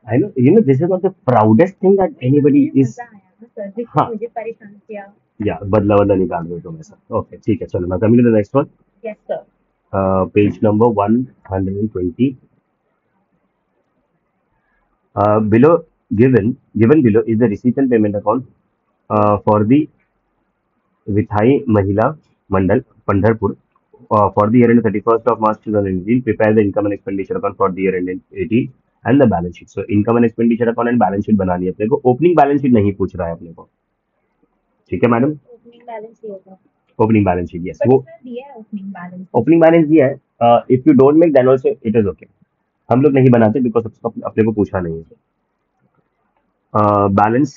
I know, you know, this is not the proudest thing that anybody मुझे is. मजा आया ना sir, जिसने हाँ, मुझे परेशान किया। या बदला बदला निकाल रहे हो तुम ऐसा। ओके, ठीक है, चलो, मैं coming to the next one. Yes sir. Page number 120। Below, given below is the receipt and payment account for the Vithai Mahila Mandal, Pandharpur, for the year end 31st of March 2018. Prepare the income and expenditure account for the year end 18 and the balance sheet. So income and expenditure account and balance sheet बनानी है अपने को, opening balance sheet नहीं पूछ रहा है अपने को। ठीक है मैडम। ओपनिंग बैलेंस ही होगा। Opening balance sheet, yes, but वो इसमें दिया है ओपनिंग बैलेंस भी। ओपनिंग बैलेंस दिया है। If you don't make then also it is okay. हम लोग नहीं बनाते बिकॉज अपने को पूछा नहीं ठीक। है। बैलेंस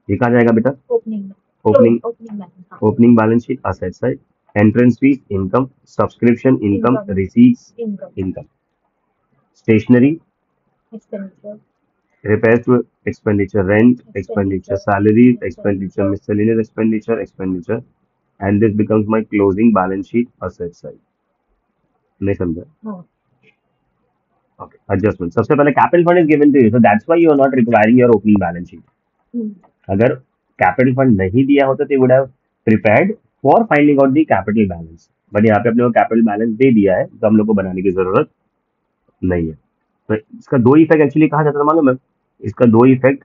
ये कहाँ जाएगा बेटा? ओपनिंग में। क्लोज ओपनिंग ओपनिंग बैलेंस, हाँ। Opening balance sheet asset side, entrance fees income, subscription income, income. Receipts income. Income, stationery, expenditure. repairs to expenditure, rent expenditure, expenditure. salaries expenditure, expenditure. miscellaneous expenditure, and this becomes my closing balance sheet asset side. नहीं समझा? हाँ। Okay, adjustment, सबसे पहले capital fund is given to you, so that's why you are not requiring your opening balance sheet. हम्म। अगर capital fund नहीं दिया होता तो would have prepared for finding out the capital balance, but यहाँ पे अपने को कैपिटल बैलेंस दे दिया है तो हम लोग को बनाने की जरूरत नहीं है। तो इसका दो इफेक्ट एक्चुअली कहा जाता था मालूम है? इसका दो इफेक्ट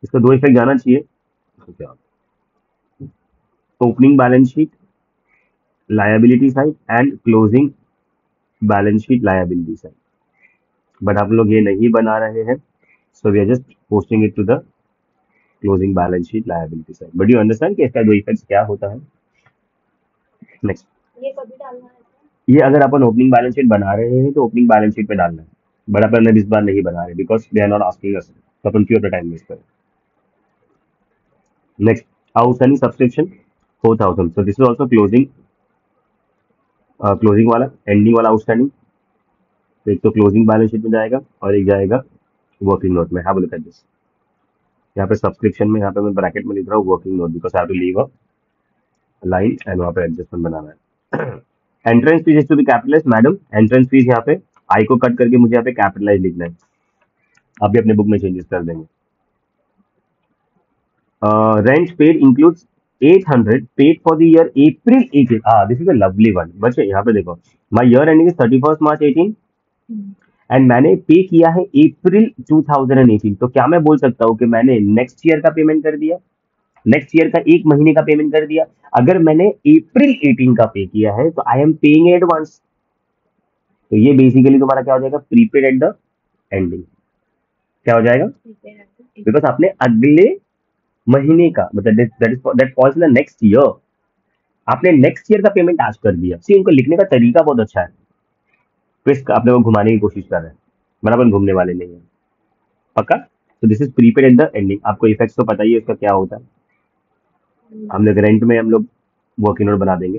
इसका दो इफेक्ट जाना चाहिए। तो क्या, opening balance sheet liability side and closing balance sheet liability side, but आप लोग ये नहीं बना रहे हैं, so we are just posting it to the closing balance sheet liability side. But you understand कि इसका दो इफेक्ट क्या होता है? नेक्स्ट, ये कभी डालना है सर? ये अगर अपन ओपनिंग बैलेंस शीट बना रहे हैं तो ओपनिंग बैलेंस शीट में डालना है, बट अपन इस बार नहीं बना रहे because they are not asking us, तो अपन क्यों अपना टाइम वेस्ट करें। Next, outstanding subscription 4,000, so this is also closing, closing वाला, एंडिंग वाला आउटस्टैंडिंग। तो एक तो क्लोजिंग बैलेंस शीट में जाएगा और एक जाएगा वर्किंग नोट में। Have a look at this. यहाँ पे सब्सक्रिप्शन में, यहाँ पे मैं ब्रैकेट में लिख रहा हूँ working note because I have to leave a line and वहाँ पे एडजस्टमेंट बनाना है। Entrance fees is to be capitalize madam, entrance fees यहाँ पे आई को कट करके मुझे यहाँ पे कैपिटलाइज लिखना है। अभी अपने बुक में चेंजेस कर देंगे। Rent paid includes 800 paid for the year April 18। This is a lovely one बच्चे, यहाँ पे देखो, my year ending is 31st March 18 hmm. And मैंने पे किया है अप्रैल 2018, तो क्या मैं बोल सकता हूँ कि मैंने नेक्स्ट ईयर का पेमेंट कर दिया, नेक्स्ट ईयर का एक महीने का पेमेंट कर दिया? अगर मैंने अप्रैल 18 का पे किया है तो आई एम पेइंग एडवांस, तो ये बेसिकली तुम्हारा क्या हो जाएगा? Prepaid eight the ending. क्या हो जाएगा? ठीक है। बिकॉज आपने अगले महीने का, मतलब that falls in the next year, आपने नेक्स्ट ईयर का पेमेंट आज कर दिया। सी, उनको लिखने का तरीका बहुत अच्छा है, ट्विस्ट अपने को घुमाने की कोशिश कर रहे हैं, बट अपन घूमने वाले नहीं है। पक्का? तो this is prepaid eight the ending. आपको इफेक्ट्स तो पता ही है इसका क्या होता है। हम लोग रेंट में हम लोग वर्किंग नोट बना देंगे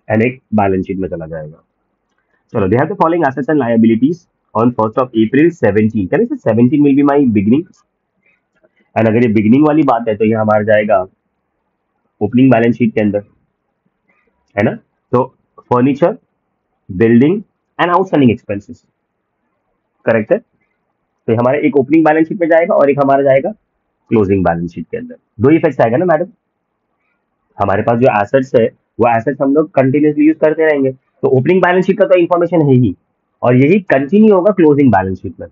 एंड एक बैलेंस शीट में चला जाएगा। चलो, they have the following assets and liabilities on 1st of April 17, can I से 17 will be my beginning, and अगर ये बिगिनिंग वाली बात है तो ये हमारा जाएगा ओपनिंग बैलेंस शीट के अंदर, है ना? तो furniture, building and outstanding expenses, correct है? तो ये हमारे एक ओपनिंग बैलेंस शीट में जाएगा और एक हमारा जाएगा क्लोजिंग बैलेंस शीट के अंदर। दो इफेक्ट्स आएगा ना मैडम? हमारे पास जो एसेट्स है वो एसेट्स हम लोग कंटिन्यूसली यूज करते रहेंगे, तो ओपनिंग बैलेंस शीट का तो इन्फॉर्मेशन है ही, और यही कंटिन्यू होगा क्लोजिंग बैलेंस शीट में।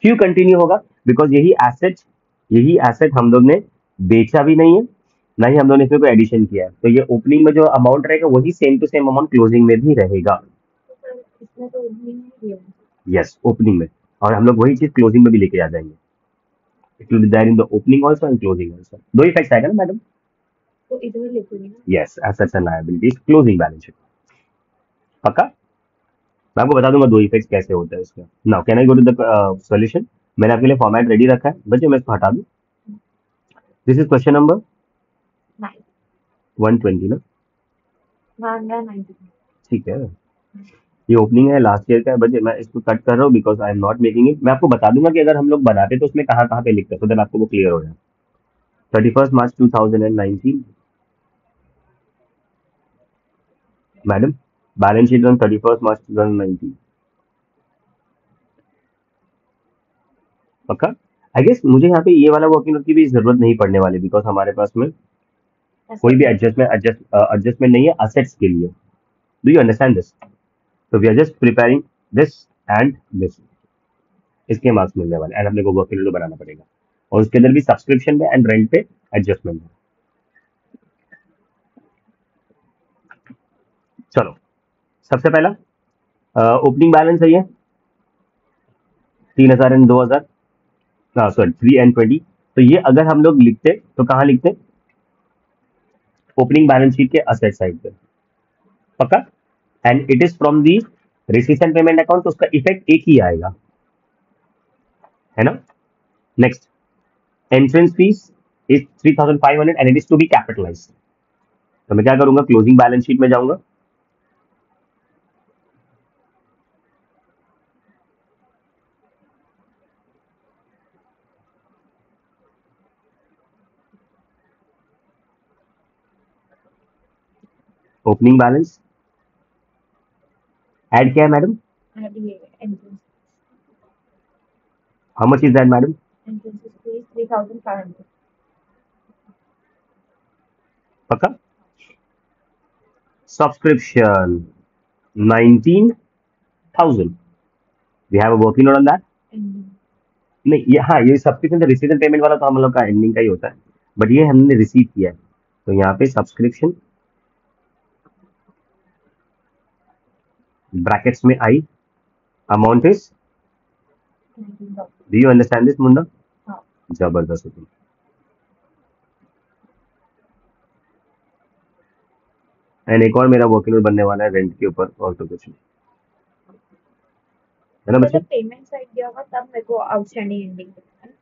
क्यों कंटिन्यू होगा? बिकॉज यही एसेट हम लोग ने बेचा भी नहीं है, ना ही हम लोग ने इसमें कोई एडिशन किया है, तो ये ओपनिंग में जो अमाउंट रहेगा वही same to same amount closing में भी रहेगा। तो सर इसमें तो ओपनिंग नहीं दिया है। यस, ओपनिंग में, और हम लोग वही चीज क्लोजिंग में भी लेके आ जाएंगे। It will be there in the opening also and closing also. दो इफेक्ट्स आएगा ना मैडम? तो इधर लिखूंगी ना। Yes, assets and liabilities closing balance sheet. पक्का? मैं आपको बता दूंगा दो इफेक्ट्स कैसे होता है इसका। Now can I go to the solution? मैंने आपके लिए फॉर्मेट रेडी रखा है बच्चे, मैं इसको हटा दूं। This is question number 9। 120 ना? 190। ठीक है, ये ओपनिंग है, लास्ट ईयर का है बच्चे, मैं इसको कट कर रहा हूँ because I am not making it. मैं आपको बता दूंगा कि अगर हम लोग बनाते तो उसमें कहाँ कहाँ पे लिखते, तो देन आपको वो क्लियर हो जाए। 31st March 2019 madam, balance sheet on 31st मार्च 2019। पक्का। आई गेस मुझे यहाँ पे ये वाला वर्किंग नोट की भी जरूरत नहीं पड़ने वाली, बिकॉज हमारे पास में कोई ऐसे भी कर एडजस्टमेंट नहीं है असेट्स के लिए। Do you understand this? तो we are just preparing this and this, इसके मार्क्स मिलने वाले, एंड अपने को वर्किंग नोट बनाना पड़ेगा, और उसके अंदर भी सब्सक्रिप्शन में एंड रेंट पे एडजस्टमेंट है। चलो, सबसे पहला ओपनिंग बैलेंस है ये 3,000 एंड 2,000, सॉरी 3 and 20। तो ये अगर हम लोग लिखते तो कहाँ लिखते? ओपनिंग बैलेंस शीट के असेट साइड पे। पक्का। And it is from the receipts and payment account, तो उसका इफेक्ट एक ही आएगा, है ना। Next, entrance fees is 3,500 and it is to be capitalize. तो मैं क्या करूंगा, क्लोजिंग बैलेंस शीट में जाऊंगा, ओपनिंग बैलेंस ऐड किया है मैडम। ऐड ये entrance how much is that madam? Entrance fees 3,500। पक्का। Subscription 19,000, we have a working note on that. Ending नहीं, ये हाँ, ये सब्सक्रिप्शन रिसीव एंड पेमेंट वाला तो हम लोग का एंडिंग का ही होता है, बट ये हमने रिसीव किया है, तो यहाँ पे सब्सक्रिप्शन ब्रैकेट्स में आई, amount is, 19,000। Do you understand this मुंडा? हाँ। जबरदस्त हो तुम। एंड एक और मेरा वर्किंग नोट बनने वाला है रेंट के ऊपर, और तो कुछ नहीं, है ना तो बच्चे? जब पेमेंट साइड दिया होगा तब मेरे को आउटस्टैंडिंग एंडिंग दिखता है।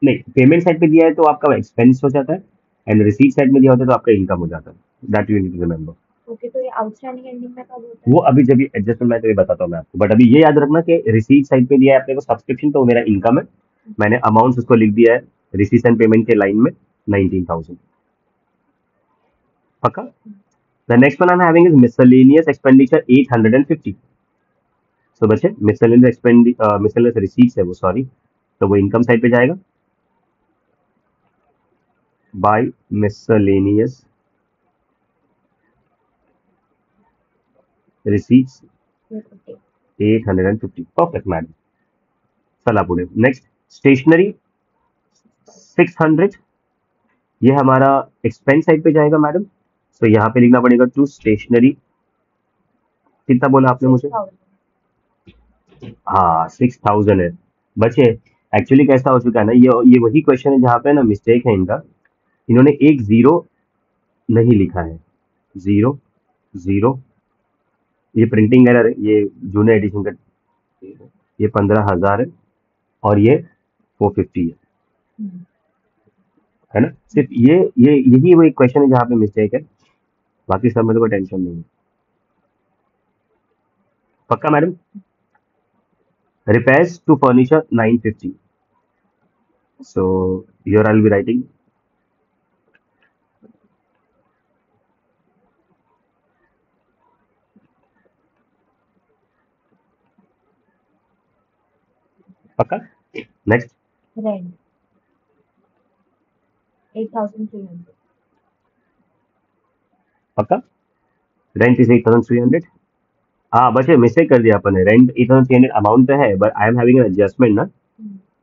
नहीं, पेमेंट साइड पे दिया है तो आपका एक्सपेंस हो जाता है, एंड रिसीट साइड में दिया होता है तो आपका इनकम हो जाता है, that you need to remember. Okay, तो ये आउटस्टैंडिंग एंडिंग में कब होता है? वो अभी जब ये एडजस्टमेंट मैं तो ये बताता हूँ मैं आपको, बट अभी ये याद रखना कि रिसीट साइड पे दिया है आपने को सब्सक्रिप्शन, तो वो मेरा इनकम है, मैंने अमाउंट उसको लिख दिया है रिसीट एंड पेमेंट के लाइन में 19,000। पक्का। The next one I am having is miscellaneous expenditure 850। सो बच्चे, मिसलेनियस रिसीट्स है वो, सॉरी, तो वो इनकम साइड पे जाएगा, by miscellaneous receipts okay. 850। Perfect madam. चला पुढे, नेक्स्ट, स्टेशनरी 600, ये हमारा एक्सपेंस साइड पे जाएगा मैडम, सो यहाँ पे लिखना पड़ेगा टू स्टेशनरी, कितना बोला आपने मुझे? 6,000। हाँ, 6,000 है। बचे, एक्चुअली कैसा हो चुका है ना, ये वही क्वेश्चन है जहाँ पे ना मिस्टेक है इनका, इन्होंने एक जीरो नहीं लिखा है, जीरो जीरो, ये प्रिंटिंग एरर है, ये जूनियर एडिशन का, ये 15,000 है, और ये 450 है ना। सिर्फ ये यही वो एक क्वेश्चन है जहाँ पे मिस्टेक है, बाकी सब में तो कोई टेंशन नहीं है। पक्का madam. repairs to furniture 950, so here I'll be writing पक्का। Next, rent 8,300। पक्का। Rent is 8,300। हाँ बच्चे, मिस्टेक कर दिया अपन ने, रेंट 8,300 अमाउंट पे है, but I am having an adjustment ना,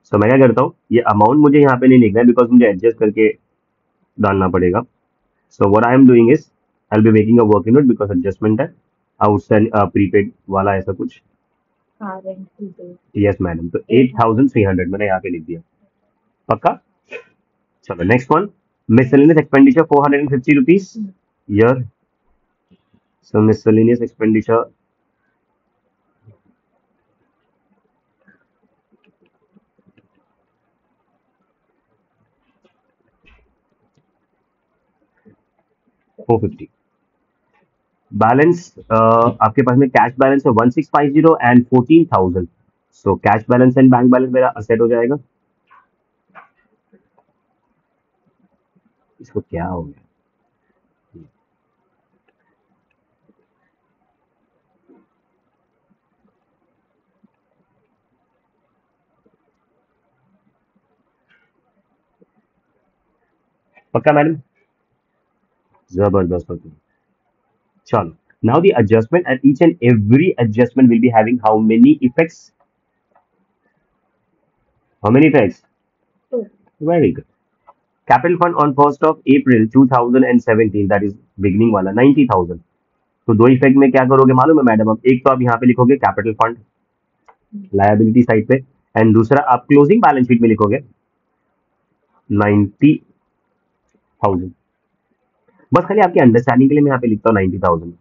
सो मैं क्या करता हूँ, ये अमाउंट मुझे यहाँ पे नहीं लिखना है, बिकॉज मुझे एडजस्ट करके डालना पड़ेगा। So what I am doing is, I will be making a working note, because adjustment है, आउटस्टैंड प्रीपेड वाला ऐसा कुछ। हाँ, रेंट प्रीपेड यस मैडम, तो 8,000। 8,300 मैंने यहाँ पे लिख दिया। पक्का। चलो next one, miscellaneous expenditure 450 rupees year, so miscellaneous expenditure 450। Balance आपके पास में कैश बैलेंस है 1,650 and 14,000, so cash balance and bank balance मेरा असेट हो जाएगा। इसको क्या हो गया, पक्का मैडम? जबरदस्त होती। चलो, now the adjustment, and each and every adjustment will be having how many effects? How many effects? 2. Very good. Capital fund on 1st of April 2017, that is beginning वाला 90,000। तो दो इफेक्ट में क्या करोगे मालूम है मैडम? अब एक तो आप यहाँ पे लिखोगे कैपिटल फंड लायबिलिटी साइड पे, एंड दूसरा आप क्लोजिंग बैलेंस शीट में लिखोगे 90,000। बस खाली आपके अंडरस्टैंडिंग के लिए मैं यहाँ पे लिखता हूँ 90,000।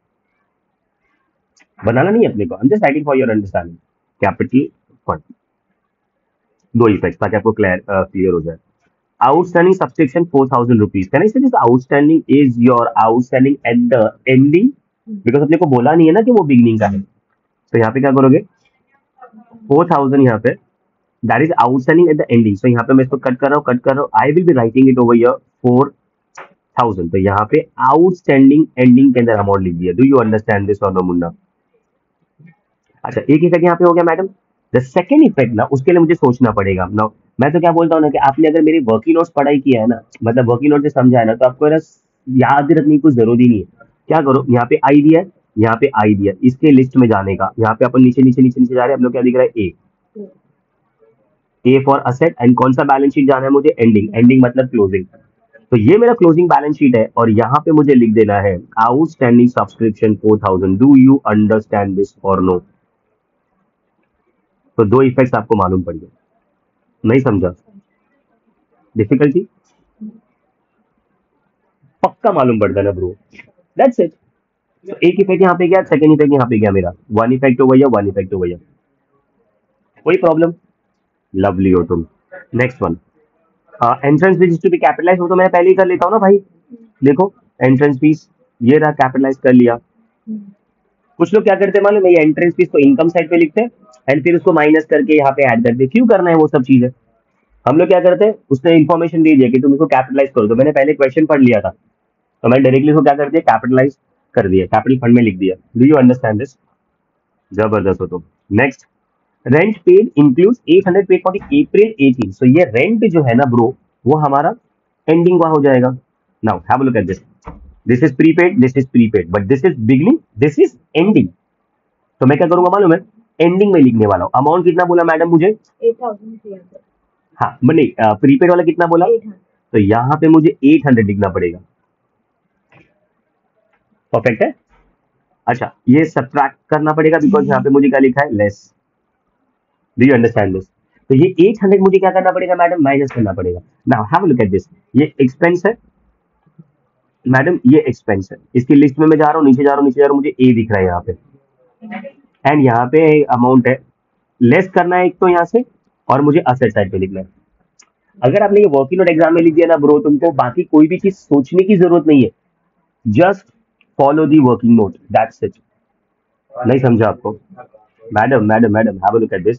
बनाना नहीं है अपने को, I am just writing for your understanding. Capital fund, दो इफेक्ट ताकि आपको क्लियर हो जाए। Outstanding subscription 4,000 rupees. Can I say this outstanding is your outstanding at the ending? Because अपने को बोला नहीं है ना कि वो बिगनिंग का है, तो यहाँ पे क्या करोगे 4,000 यहाँ पे, that is outstanding at the ending. So यहाँ पे मैं इसको कट कर रहा हूँ, I will be writing it over your 4,000। तो यहाँ पे आउटस्टैंडिंग एंडिंग के अंदर अमाउंट लिख दिया। डू यू अंडरस्टैंड दिस और नो मुन्ना? अच्छा, एक इफेक्ट यहाँ पे हो गया मैडम। द सेकेंड इफेक्ट ना, उसके लिए मुझे सोचना पड़ेगा ना। मैं तो क्या बोलता हूँ ना कि आपने अगर मेरी वर्किंग नोट्स पढ़ाई किया है ना, मतलब वर्किंग नोट से समझा है ना, तो आपको याद रखने की कुछ जरूरी नहीं है। क्या करो, यहाँ पे आई दिया है, यहाँ पे आई दिया, इसके लिस्ट में जाने का। यहाँ पे अपन नीचे नीचे नीचे नीचे जा रहे हैं, हम लोग क्या दिख रहा है? ए फॉर असेट, एंड कौन सा बैलेंस शीट जाना है मुझे? एंडिंग। एंडिंग मतलब क्लोजिंग। तो ये मेरा क्लोजिंग बैलेंस शीट है, और यहाँ पे मुझे लिख देना है outstanding subscription 4,000। Do you understand this और नो? तो दो इफेक्ट्स आपको मालूम पड़ गए। नहीं समझा? डिफिकल्टी पक्का मालूम पड़ता है ना ब्रो, दैट्स इट। तो एक इफेक्ट यहाँ पे गया, सेकंड इफेक्ट यहाँ पे गया मेरा, वन इफेक्ट हो गया, वन इफेक्ट हो गया। कोई प्रॉब्लम? लवली हो तुम। Next one, entrance fees to be capitalize. वो तो मैं पहले ही कर लेता हूँ ना भाई। देखो, एंट्रेंस फीस ये रहा, कैपिटलाइज कर लिया। कुछ लोग क्या करते हैं मालूम है? ये एंट्रेंस फीस को इनकम साइड पे लिखते हैं, एंड फिर उसको माइनस करके यहाँ पे ऐड करते हैं। क्यों करना है वो सब चीजें? हम लोग क्या करते हैं, उसने इन्फॉर्मेशन दे दिया कि तुम इसको कैपिटलाइज करो, तो मैंने पहले क्वेश्चन पढ़ लिया था, तो मैंने डायरेक्टली इसको क्या कर दिया, कैपिटलाइज कर दिया, कैपिटल फंड में लिख दिया। Do you understand this? जबरदस्त हो तुम। Next, rent paid includes 800 paid for अप्रैल 18। सो ये रेंट जो है ना ब्रो, वो हमारा एंडिंग का हो जाएगा। Now have a look at this. This is prepaid, this is prepaid, but this is beginning, this is ending. तो मैं क्या करूंगा मालूम है? एंडिंग में लिखने वाला हूँ। अमाउंट कितना बोला मैडम मुझे? 8,300. हाँ, नहीं, प्रीपेड वाला कितना बोला? 800. तो यहाँ पे मुझे 800 लिखना पड़ेगा। परफेक्ट है। अच्छा, ये सब्ट्रैक्ट करना पड़ेगा, बिकॉज यहाँ पे मुझे क्या लिखा है? Less. Do you understand this? तो ये 800 मुझे क्या करना पड़ेगा मैडम? माइनस करना पड़ेगा। Now have a look at this. ये एक्सपेंस है मैडम, ये एक्सपेंस है। इसकी लिस्ट में मैं जा रहा हूँ, नीचे जा रहा हूँ, नीचे जा रहा हूँ, मुझे ए दिख रहा है यहाँ पे, एंड यहाँ पे अमाउंट है। लेस करना है एक तो यहाँ से, और मुझे असेट साइड पे लिखना है। अगर आपने ये वर्किंग नोट एग्जाम में लिख दिया ना ब्रो, तुमको बाकी कोई भी चीज सोचने की जरूरत नहीं है। Just follow the working note, that's it. नहीं समझा आपको? Madam madam madam have a look at this.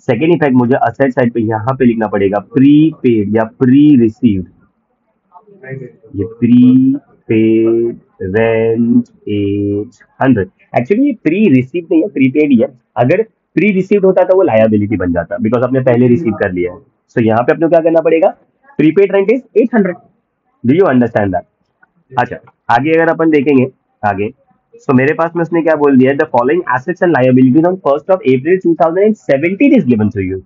Second effect मुझे असेट साइड पे यहाँ पे लिखना पड़ेगा, प्री पेड या प्री रिसीव्ड। ये प्री पेड रेंट 800। एक्चुअली ये प्री रिसीव्ड नहीं है, प्रीपेड ही है। अगर प्री रिसीव्ड होता तो वो लायबिलिटी बन जाता, बिकॉज आपने पहले रिसीव कर लिया है। सो यहाँ पे अपने को क्या करना पड़ेगा? Prepaid rent is 800। Do you understand that? अच्छा, आगे अगर अपन देखेंगे आगे, सो मेरे पास में उसने क्या बोल दिया? The following assets and liabilities on 1st of April 2017 is given to you.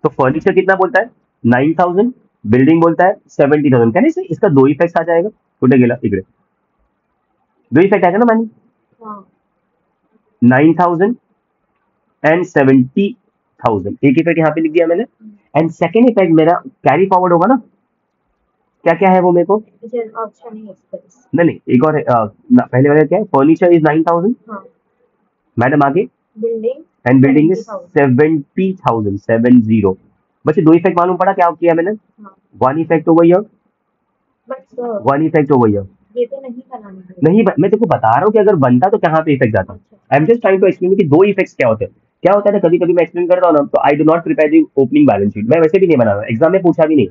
तो फर्नीचर कितना बोलता है? 9,000। बिल्डिंग बोलता है 70,000। कहने से इसका दो इफेक्ट आ जाएगा। कुठे गेला? इकडे दो इफेक्ट आएगा ना मैंने, हाँ. 9,000 एंड 70,000। एक इफेक्ट यहाँ पे लिख दिया मैंने, एंड सेकेंड इफेक्ट मेरा कैरी फॉरवर्ड होगा ना। क्या क्या है वो मेरे को? It is outstanding expense. नहीं नहीं, एक और है, पहले वाला क्या है? फर्नीचर इज 9,000 हाँ. मैडम, आगे Building एंड बिल्डिंग इज 70,000. 70,000, 70। बच्चे दो इफेक्ट मालूम पड़ा क्या किया मैंने? हाँ. One effect over year, But sir, one effect over year. ये तो नहीं बनाना है. नहीं, मैं तेको बता रहा हूँ कि अगर बनता तो कहाँ पे इफेक्ट आता। I am just trying to explain कि दो इफेक्ट्स क्या होते हैं। क्या होता है ना, कभी कभी मैं एक्सप्लेन करता हूँ ना, तो I do not prepare the opening balance sheet. मैं वैसे भी नहीं बना रहा, एग्जाम में पूछा भी नहीं।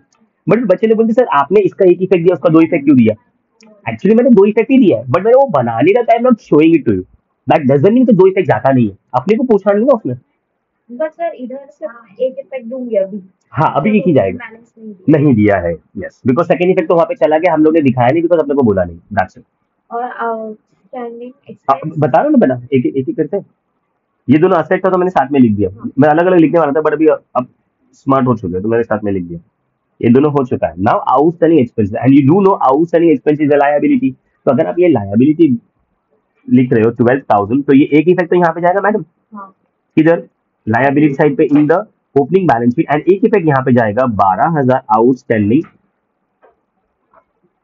बट बच्चे लोग बोलते सर आपने इसका एक इफेक्ट दिया, उसका दो इफेक्ट क्यों दिया? एक्चुअली मैंने दो इफेक्ट ही दिया है, बट मैंने वो बनाने का time not showing it to you. That doesn't mean कि दो इफेक्ट जाता नहीं है, अपने को पूछा नहीं ना उसने। But sir, इधर सिर्फ एक इफेक्ट दूंगी अभी. हाँ अभी एक ही जाएगा, बैलेंस नहीं दिया नहीं दिया है, यस, बिकॉज सेकंड इफेक्ट तो वहां पे चला गया, हम लोग ने दिखाया नहीं बिकॉज हम लोग को बोला नहीं, दैट्स इट। और आउटस्टैंडिंग एक्सपेंस बता रहा हूँ ना बेटा, एक एक करते हैं। ये दोनों असेट था तो मैंने साथ में लिख दिया, मैं अलग अलग लिखने वाला था बट अभी अब स्मार्ट हो चुके हैं तो मैंने साथ में लिख दिया, ये दोनों हो चुका है। Now outstanding expenses and you do know outstanding expenses is a liability. तो अगर आप ये लायबिलिटी लिख रहे हो 12,000, तो ये एक इफेक्ट तो यहाँ पे जाएगा मैडम, हाँ किधर, लायबिलिटी साइड पे इन the opening balance sheet, and एक इफेक्ट यहाँ पे जाएगा 12,000 outstanding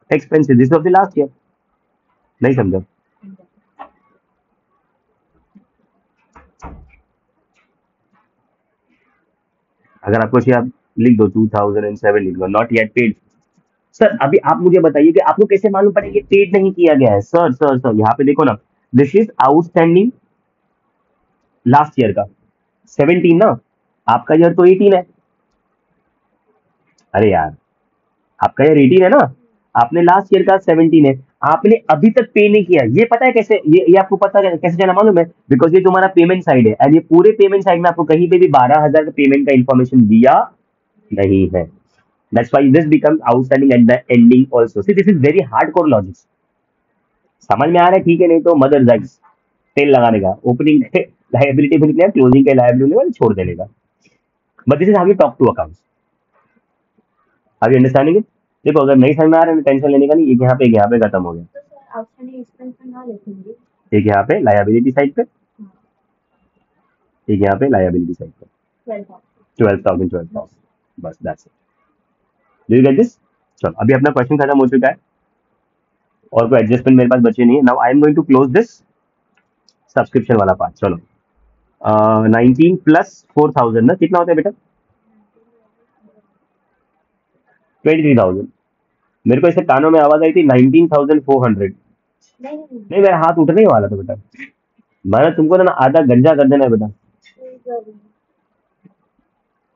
expenses this of the last year. नहीं समझा? अगर आपको चाहिए आप लिख दो 2007 लिख दो, नॉट येट पेड। सर अभी आप मुझे बताइए कि आपको कैसे मालूम पड़ेगा पेड नहीं किया गया है? सर सर सर यहाँ पे देखो ना, this is outstanding last year का 17 ना, आपका ईयर तो 18 है। अरे यार आपका ईयर 18 है ना, आपने लास्ट ईयर का 17 है, आपने अभी तक पे नहीं किया, ये पता है कैसे, ये आपको पता है कैसे जाना मालूम है? बिकॉज ये तुम्हारा पेमेंट साइड है, एंड ये पूरे पेमेंट साइड में आपको कहीं पे भी 12,000 का पेमेंट का इन्फॉर्मेशन दिया नहीं है। That's why this becomes outstanding at the ending also. See, this is very hardcore logic. समझ में आ रहा है? ठीक है, नहीं तो मदर जाइज तेल लगाने का, ओपनिंग लाइबिलिटी भी निकलेगा, क्लोजिंग के लाइबिलिटी छोड़ देने का। But this is how you talk to accounts. How you understanding it? देखो अगर नहीं समझ में आ रहा है टेंशन लेने का नहीं, एक यहाँ पे खत्म हो गया, तो सर आउटस्टैंडिंग एक्सपेंस में ना लिखेंगे। एक यहाँ पे लाइबिलिटी साइड पे, हाँ एक यहाँ पे लाइबिलिटी साइड पे, 12,000 12,000, बस that's it. Do you get this? चलो अभी अपना क्वेश्चन खत्म हो चुका है और कोई एडजस्टमेंट मेरे पास बचे नहीं है। Now I am going to close this subscription वाला पार्ट। चलो 19 प्लस 4,000 ना कितना होता है बेटा? 23,000। मेरे को इससे कानों में आवाज आई थी 19,400। नहीं नहीं मेरा हाथ उठने ही वाला था बेटा, मैंने तुमको ना आधा गंजा कर देना है बेटा।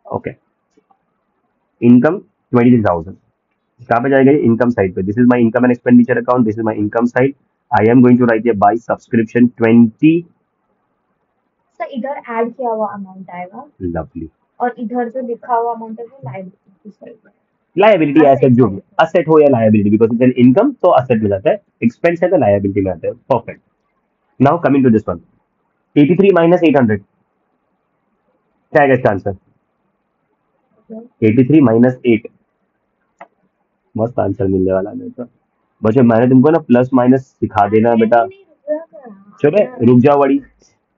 ओके इनकम 23,000 कहाँ पे जाएगा? ये इनकम साइड पे, this is my income and expenditure account, this is my income side. I am going to write ये बाय सब्सक्रिप्शन 20। सर इधर ऐड किया हुआ अमाउंट आएगा लवली। और इधर जो लिखा हुआ अमाउंट है वो लायबिलिटी साइड में। लायबिलिटी एसेट Asset जो भी, side असेट हो या liability, because it's an income तो असेट में जाता है, एक्सपेंस है तो लायबिलिटी में आता है। Perfect. Now coming to this one, 83 minus 800 क्या आएगा इसका आंसर? में। 83 माइनस 8, मस्त आंसर मिलने वाला है मेरे को। बच्चे मैंने तुमको ना प्लस माइनस सिखा देना बेटा। नहीं रुक रहा चलो रुक जाओ बड़ी,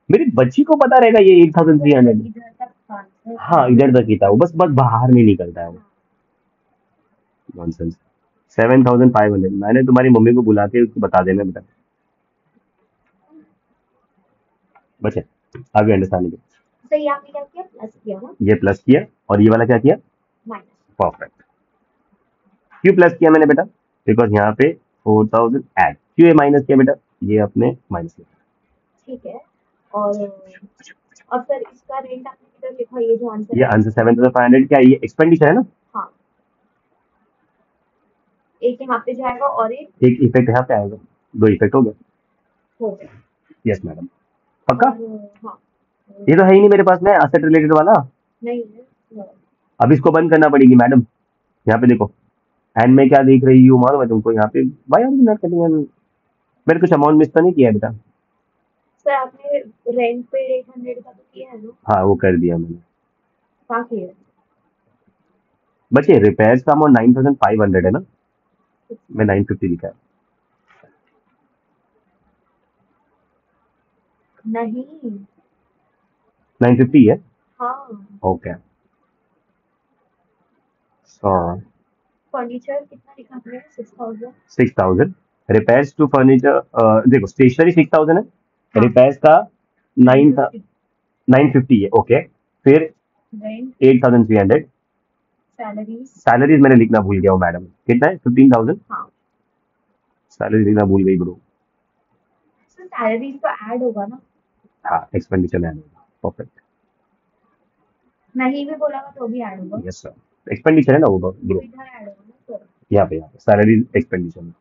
मेरी बच्ची को पता रहेगा ये 8,300। इधर तक था। हाँ इधर तक ही था वो, बस बस बाहर नहीं निकलता है वो। नॉनसेंस। 7,500 मैंने तुम्हारी मम्मी को बुला के उसको बता देना बेटा। बच्चे आगे अंडरस्टैंडिंग। तो ये आपने क्या किया प्लस किया ना ये प्लस किया और ये वाला क्या किया? माइनस। परफेक्ट। क्यों प्लस किया मैंने बेटा? बिकॉज यहाँ पे 4,000 ऐड, क्यों ये माइनस किया बेटा? ये अपने माइनस किया। ठीक है और सर इसका रेंट आपने किधर लिखा ये जो आंसर ये आंसर 7,500 क्या? ये एक्सपेंडिचर है ना? हाँ एक यहाँ पे जाएगा और एक इफेक्ट यहाँ पे आएगा, दो इफेक्ट हो गए। हो गया। Yes madam. पक्का? हाँ ये तो है ही नहीं मेरे पास में असेट रिलेटेड वाला। नहीं है। अब इसको बंद करना पड़ेगी मैडम। यहाँ पे देखो एंड में क्या देख रही हूँ मालूम है तुमको? यहाँ पे भाई नॉट कटिंग, मैंने कुछ अमाउंट मिस तो नहीं किया है बेटा? सर आपने रेंट पे 800 का तो किया है ना? हाँ वो कर दिया मैंने। कहाँ किया है? बच्चे रिपेयर्स का अमाउंट 9,500 है ना, मैं 950 लिखा है। नहीं 950 है? हाँ ओके सो फर्नीचर कितना लिखा आपने 6000। 6,000 रिपेयर्स टू फर्नीचर, देखो स्टेशनरी 6,000 है, हाँ। रिपेयर्स का 950 है। ओके फिर रेंट 8,300। सैलरीज सैलरीज मैंने लिखना भूल गया हूँ मैडम, कितना है? 15,000। हाँ सैलरी लिखना भूल गई ब्रो। सर सैलरीज तो ऐड होगा ना? हाँ एक्सपेंडिचर में आएगा। परफेक्ट। नहीं भी बोला तो भी ऐड होगा। यस सर एक्सपेंडिचर है ना वो तो ब्रो, इधर ऐड होगा ना सर। यहाँ पे सैलरी एक्सपेंडिचर में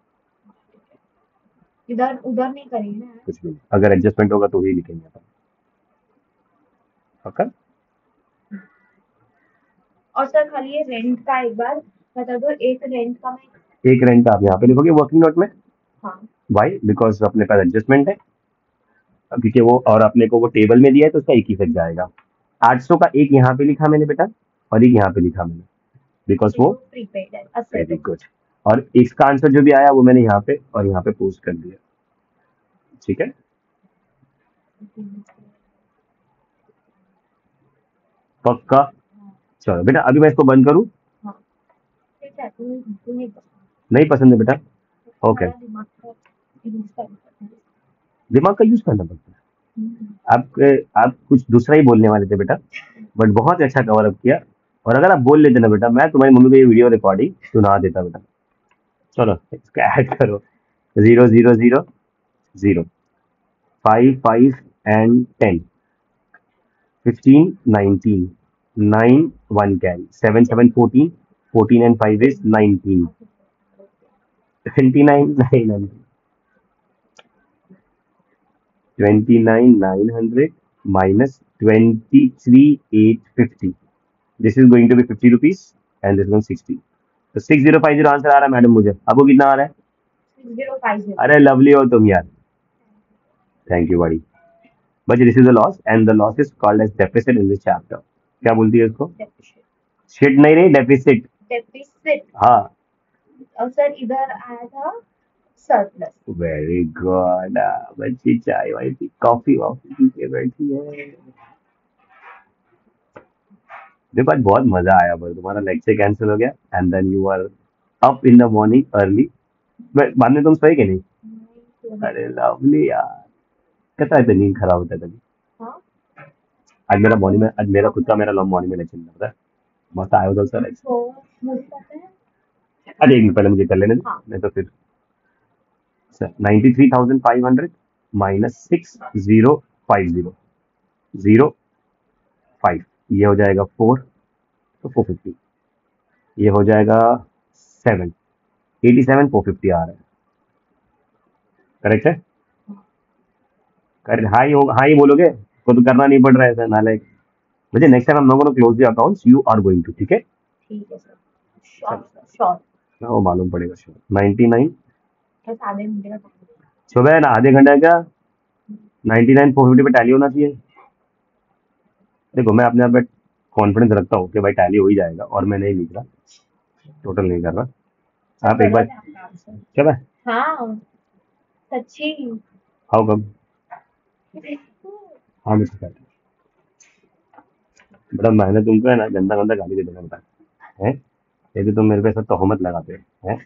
इधर उधर नहीं करेंगे ना कुछ भी नहीं, अगर एडजस्टमेंट होगा तो ही लिखेंगे अपन। पक्का? और सर खाली ये रेंट का एक बार बता दो, एक रेंट का मैं। एक रेंट आप यहाँ पे लिखोगे वर्किंग नोट में। हाँ वाई? बिकॉज अपने पास एडजस्टमेंट है, क्योंकि वो और अपने को वो टेबल में दिया है तो उसका एक इफेक्ट जाएगा। 800 का एक यहाँ पे लिखा मैंने बेटा, और एक यहाँ पे लिखा मैंने, बिकॉज वो प्रीपेड है। अच्छा वेरी गुड। और इसका आंसर जो भी आया वो मैंने यहाँ पे और यहाँ पे पोस्ट कर दिया, ठीक है। पक्का? चलो बेटा अभी मैं इसको बंद करूँ? हाँ ठीक है, तुम्हें नहीं पसंद, नहीं पसंद है बेटा? ओके, तुम्हारा दिमाग का यूज करना। दिमाग का यूज करना पड़ता है। आप कुछ दूसरा ही बोलने वाले थे बेटा, बट बहुत अच्छा कवर अप किया। और अगर आप बोल लेते ना बेटा, मैं तुम्हारी मम्मी को ये वीडियो रिकॉर्डिंग सुना देता बेटा। चलो इसका ऐड करो, 0 0 0 0 5 5 and 10 15 19 9 1 10 7 7 14 14 and 5 is 19 29 900 29 900 minus 23 850. This is going to be 50 rupees and this one 60. तो 6050 आंसर आ रहा है मैडम मुझे। आपको कितना आ रहा है? 6050। अरे लवली हो तुम यार, थैंक यू बड़ी। But this is the loss and the loss is called as deficit in this chapter. क्या बोलती है इसको? शिट नहीं रही, डेफिसिट। डेफिसिट। हाँ और सर इधर आया था सरप्लस। Very good. बच्ची चाय वाई पी, कॉफी वॉफी पी के बैठी है। देखो आज बहुत मजा आया, बस तुम्हारा लेक्चर कैंसिल हो गया and then you are up in the morning early. बाद में तुम सोए कि नहीं? अरे लवली यार, कहता है नींद खराब होता है कभी। हाँ आज मेरा मॉर्निंग में, आज मेरा खुद का मेरा लॉन्ग मॉर्निंग में लेक्चर होता है, मस्त आया होता है। तो मुझे पता है। अरे एक मिनट पहले मुझे कर लेने दे, हाँ। नहीं तो फिर 93,500 माइनस 6050 05, ये हो जाएगा 4 तो 450, ये हो जाएगा 7 87 450 आ रहा है। करेक्ट है? करेक्ट। हाँ ही होगा, हाँ ही बोलोगे को तो करना नहीं पड़ रहा है ऐसा नालायक। मुझे नेक्स्ट टाइम हम लोगों को close the accounts you are going to, ठीक है? ठीक है सर, श्योर। वो मालूम पड़ेगा श्योर। 99 बस आधे घंटे का टाइम। सुबह ना आधे घंटे क्या, 99 450 पे टैली होना चाहिए। देखो मैं अपने आप में कॉन्फिडेंस रखता हूँ कि भाई टैली हो ही जाएगा, और मैं नहीं लिख रहा, टोटल नहीं कर रहा। आप एक बार क्या भाई? हाँ सच्ची। How come? हाँ मुझे कहता बड़ा मैंने तुमको है ना गंदा गंदा गाली दे देना बता है, ये तो तुम मेरे पे सब तोहमत लगाते हैं।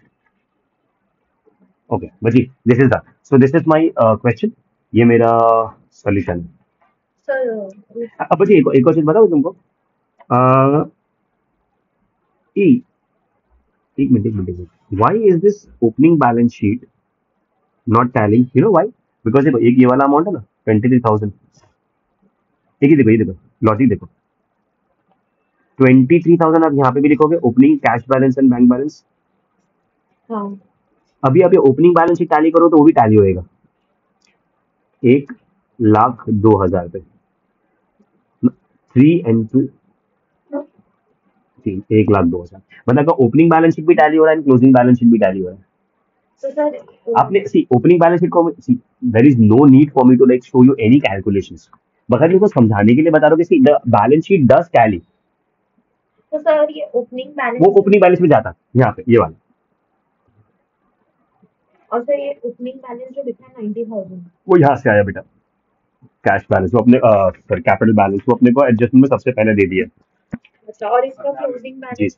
ओके बची, this is the, so this is my question, ये मेरा सॉल्यूशन है। सर अब बची एक क्वेश्चन बताओ तुमको। एक एक minute, why is this opening balance sheet not टैलिंग? You know why? Because देखो एक ये वाला अमाउंट है ना 23,000, एक ही देखो, ये देखो लॉजिक देखो, 23,000 आप यहाँ पे भी लिखोगे opening cash balance and bank balance. हाँ अभी आप ये ओपनिंग बैलेंस शीट टैली करो तो वो भी टैली होएगा, 1,02,000 पे 3 and 2 1,02,000, मतलब आपका ओपनिंग बैलेंस शीट भी टैली हो रहा है, क्लोजिंग बैलेंस शीट भी टैली हो रहा है। तो सर आपने सी ओपनिंग बैलेंस शीट को see, there is no need for me to like show you any calculations, बगैर मेरे को समझाने के लिए बता रहा हूँ कि the balance sheet does tally. तो सर ये ओपनिंग बैलेंस, वो ओपनिंग बैलेंस में जाता यहाँ पे ये वाला, और सर ये ओपनिंग बैलेंस जो लिखा है 90,000, वो यहाँ से आया बेटा। कैश बैलेंस वो अपने सॉरी कैपिटल बैलेंस वो अपने को एडजस्टमेंट में सबसे पहले दे दिया। अच्छा, और इसका क्लोजिंग जी बैलेंस